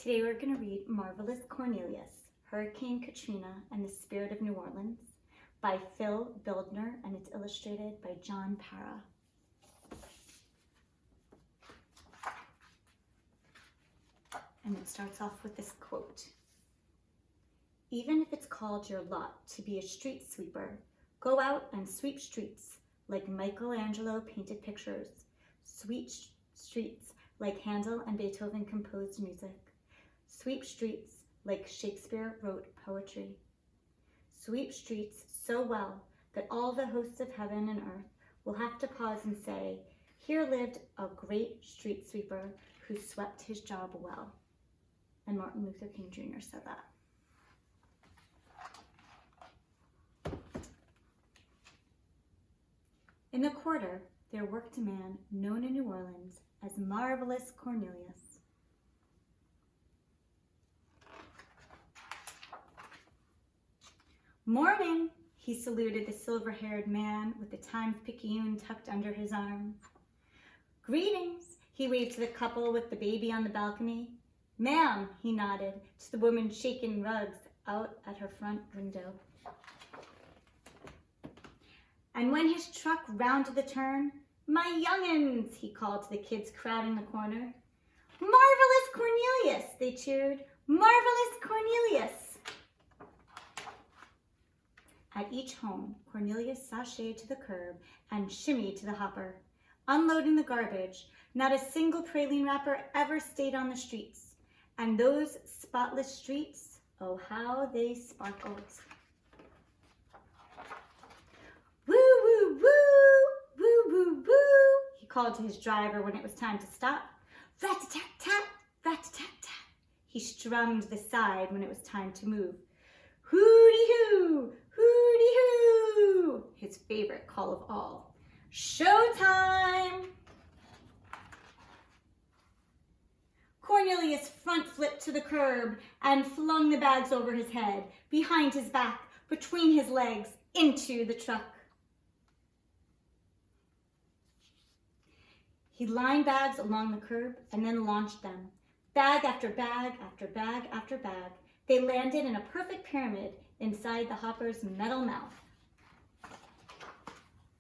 Today we're going to read Marvelous Cornelius, Hurricane Katrina and the Spirit of New Orleans by Phil Bildner, and it's illustrated by John Para. And it starts off with this quote. Even if it's called your lot to be a street sweeper, go out and sweep streets like Michelangelo painted pictures, sweep streets like Handel and Beethoven composed music, sweep streets like Shakespeare wrote poetry, sweep streets so well that all the hosts of heaven and earth will have to pause and say, here lived a great street sweeper who swept his job well. And Martin Luther King Jr. said that. In the quarter, there worked a man known in New Orleans as Marvelous Cornelius. Morning, he saluted the silver-haired man with the Times-Picayune tucked under his arm. Greetings, he waved to the couple with the baby on the balcony. Ma'am, he nodded to the woman shaking rugs out at her front window. And when his truck rounded the turn, my young'uns, he called to the kids crowding the corner. Marvelous Cornelius, they cheered. Marvelous Cornelius. At each home, Cornelius sashayed to the curb and shimmied to the hopper. Unloading the garbage, not a single praline wrapper ever stayed on the streets. And those spotless streets, oh how they sparkled. Woo, woo, woo, woo, woo, woo, he called to his driver when it was time to stop. Rat-a-tat-tat, rat-a-tat-tat. He strummed the side when it was time to move. Hooty-hoo, hooty-hoo, his favorite call of all. Showtime! Cornelius front flipped to the curb and flung the bags over his head, behind his back, between his legs, into the truck. He lined bags along the curb and then launched them. Bag after bag after bag after bag, they landed in a perfect pyramid inside the hopper's metal mouth.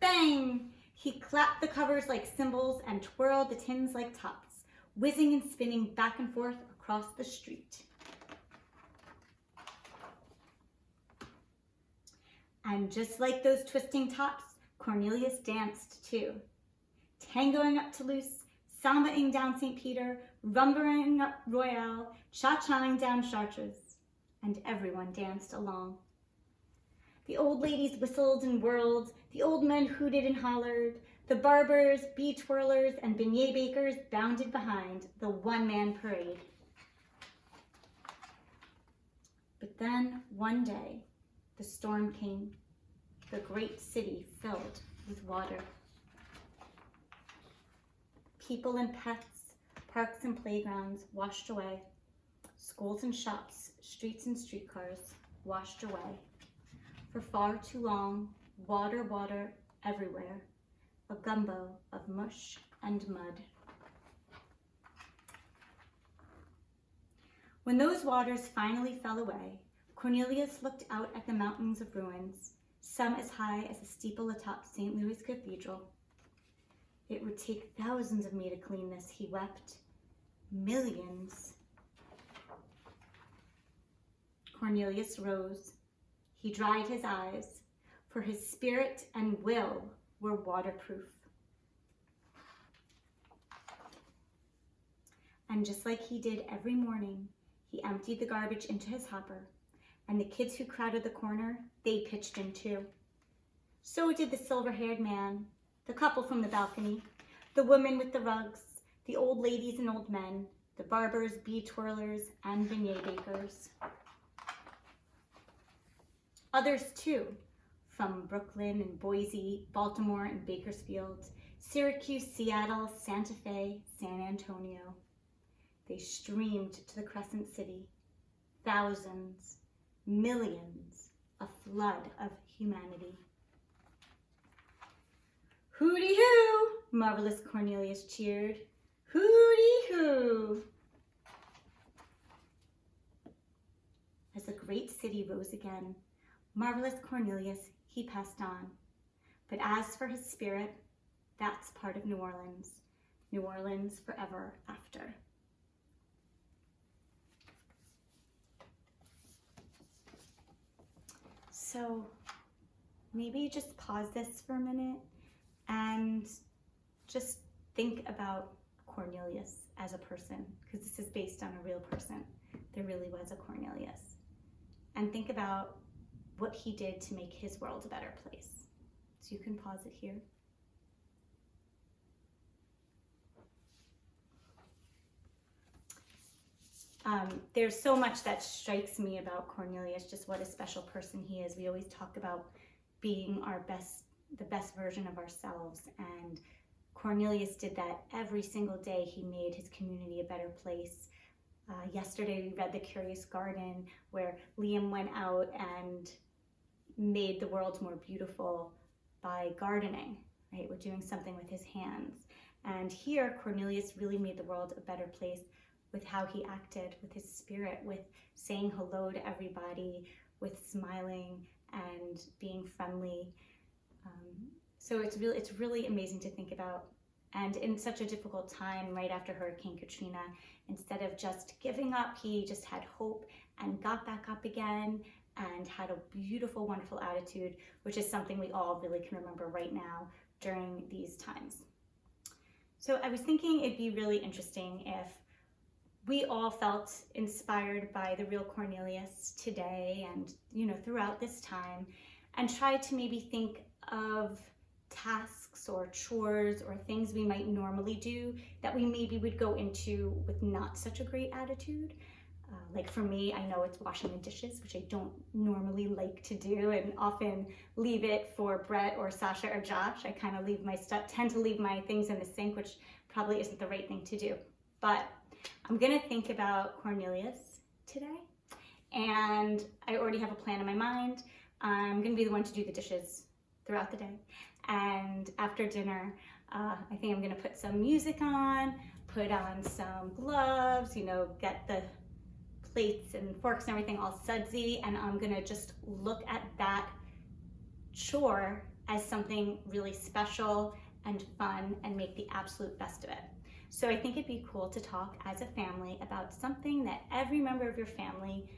Bang! He clapped the covers like cymbals and twirled the tins like tops, whizzing and spinning back and forth across the street. And just like those twisting tops, Cornelius danced too. Tangoing up Toulouse, sambaing down St. Peter, rumbering up Royale, cha-chaing down Chartres, and everyone danced along. The old ladies whistled and whirled, the old men hooted and hollered, the barbers, bee twirlers, and beignet bakers bounded behind the one-man parade. But then, one day, the storm came. The great city filled with water. People and pets, parks and playgrounds washed away. Schools and shops, streets and streetcars washed away. For far too long, water, water everywhere, a gumbo of mush and mud. When those waters finally fell away, Cornelius looked out at the mountains of ruins, some as high as the steeple atop St. Louis Cathedral. It would take thousands of me to clean this, he wept. Millions. Cornelius rose. He dried his eyes, for his spirit and will were waterproof. And just like he did every morning, he emptied the garbage into his hopper, and the kids who crowded the corner, they pitched in too. So did the silver-haired man, the couple from the balcony, the women with the rugs, the old ladies and old men, the barbers, bee twirlers, and beignet bakers. Others too, from Brooklyn and Boise, Baltimore and Bakersfield, Syracuse, Seattle, Santa Fe, San Antonio. They streamed to the Crescent City, thousands, millions, a flood of humanity. Hooty-hoo, Marvelous Cornelius cheered. Hooty-hoo. great city rose again. Marvelous Cornelius, he passed on. But as for his spirit, that's part of New Orleans forever after. So maybe just pause this for a minute and just think about Cornelius as a person, because this is based on a real person. There really was a Cornelius. And think about what he did to make his world a better place. So you can pause it here. There's so much that strikes me about Cornelius, just what a special person he is. We always talk about being the best version of ourselves, and Cornelius did that every single day. He made his community a better place. Yesterday we read The Curious Garden, where Liam went out and made the world more beautiful by gardening, right? We're doing something with his hands. And here Cornelius really made the world a better place with how he acted, with his spirit, with saying hello to everybody, with smiling and being friendly. So it's really amazing to think about. And in such a difficult time, right after Hurricane Katrina, instead of just giving up, he just had hope and got back up again and had a beautiful, wonderful attitude, which is something we all really can remember right now during these times. So I was thinking it'd be really interesting if we all felt inspired by the real Cornelius today and, throughout this time, and tried to maybe think of tasks or chores or things we might normally do that we maybe would go into with not such a great attitude. Like for me, I know it's washing the dishes, which I don't normally like to do and often leave it for Brett or Sasha or Josh. I kind of tend to leave my things in the sink, which probably isn't the right thing to do. But I'm gonna think about Cornelius today, and I already have a plan in my mind. I'm gonna be the one to do the dishes throughout the day. And after dinner, I think I'm gonna put some music on, put on some gloves, get the plates and forks and everything all sudsy, and I'm gonna just look at that chore as something really special and fun and make the absolute best of it. So I think it'd be cool to talk as a family about something that every member of your family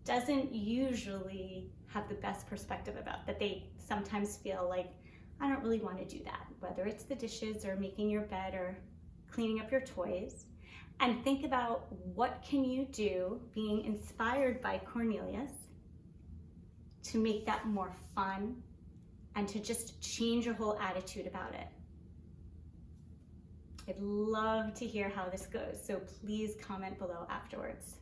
doesn't usually have the best perspective about, that they sometimes feel like, I don't really want to do that, whether it's the dishes or making your bed or cleaning up your toys. And think about what can you do, being inspired by Cornelius, to make that more fun and to just change your whole attitude about it. I'd love to hear how this goes, so please comment below afterwards.